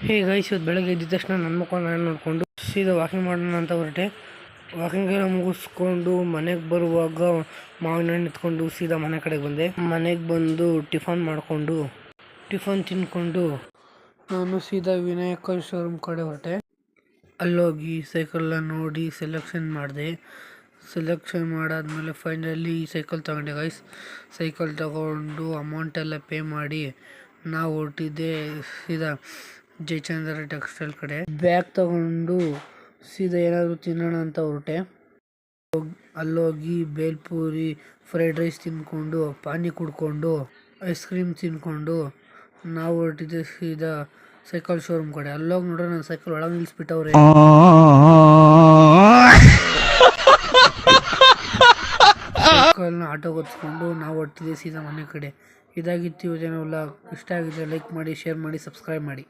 Hey guys, ಇವತ್ತು ಬೆಳಗ್ಗೆ ಎದ್ದ ತಕ್ಷಣ ನನ್ನ ಮುಖ ನಾನು ನೋಡಿಕೊಂಡು ಸೀದಾ ವಾಕಿಂಗ್ ಮಾಡೋಣ ಅಂತ ಹೊರಟೆ. ವಾಕಿಂಗ್ ಎಲ್ಲ ಮುಗಿಸ್ಕೊಂಡು ಮನೆಗೆ ಬರುವಾಗ ಮಾವಿನ ಹಣ್ಣು ಎತ್ಕೊಂಡು ಸೀದಾ ಮನೆ ಕಡೆಗೆ ಬಂದೆ. ಮನೆಗೆ ಬಂದು ಟಿಫನ್ ತಿನ್ಕೊಂಡು ನಾನು ಸೀದಾ ವಿನಾಯಕ ಶೋರೂಮ್ ಕಡೆ ಹೊರಟೆ. ಅಲ್ಲೋಗಿ ಸೈಕಲ್ನ ನೋಡಿ ಸೆಲೆಕ್ಷನ್ ಮಾಡಿದೆ. ಸೆಲೆಕ್ಷನ್ ಮಾಡಾದ್ಮೇಲೆ ಫೈನಲಿ ಸೈಕಲ್ ತಗೊಂಡೆ ಗೈಸ್. ಸೈಕಲ್ ತಗೊಂಡು ಅಮೌಂಟ್ ಎಲ್ಲ ಪೇ ಮಾಡಿ ನಾವು ಹೊರಟಿದ್ದೆ ಸೀದಾ ಜಯಚಂದ್ರ ಟೆಕ್ಸ್ಟೈಲ್ ಕಡೆ. ಬ್ಯಾಗ್ ತಗೊಂಡು ಸೀದಾ ಏನಾದರೂ ತಿನ್ನೋಣ ಅಂತ ಹೊರಟೆ. ಅಲ್ಲೋಗಿ ಬೇಲ್ಪೂರಿ, ಫ್ರೈಡ್ ರೈಸ್ ತಿನ್ಕೊಂಡು, ಪಾನಿ ಕುಡ್ಕೊಂಡು, ಐಸ್ ಕ್ರೀಮ್ ತಿನ್ಕೊಂಡು ನಾವು ಹೊರಟಿದ್ದೆ ಸೀದಾ ಸೈಕಲ್ ಶೋರೂಮ್ ಕಡೆ. ಅಲ್ಲೋಗಿ ನೋಡ್ರೆ ನನ್ನ ಸೈಕಲ್ ಒಳಗೆ ನಿಲ್ಲಿಸ್ಬಿಟ್ಟವ್ರೆ. ಸೈಕಲ್ನ ಆಟೋಗೆ ಹೊತ್ಸ್ಕೊಂಡು ನಾವು ಹೊರಟಿದ್ದೆ ಸೀದಾ ಮನೆ ಕಡೆ. ಇದಾಗಿತ್ತು ಇವತ್ತಿನ ವ್ಲಾಗ್. ಇಷ್ಟ ಆಗಿದ್ರೆ ಲೈಕ್ ಮಾಡಿ, ಶೇರ್ ಮಾಡಿ, ಸಬ್ಸ್ಕ್ರೈಬ್ ಮಾಡಿ.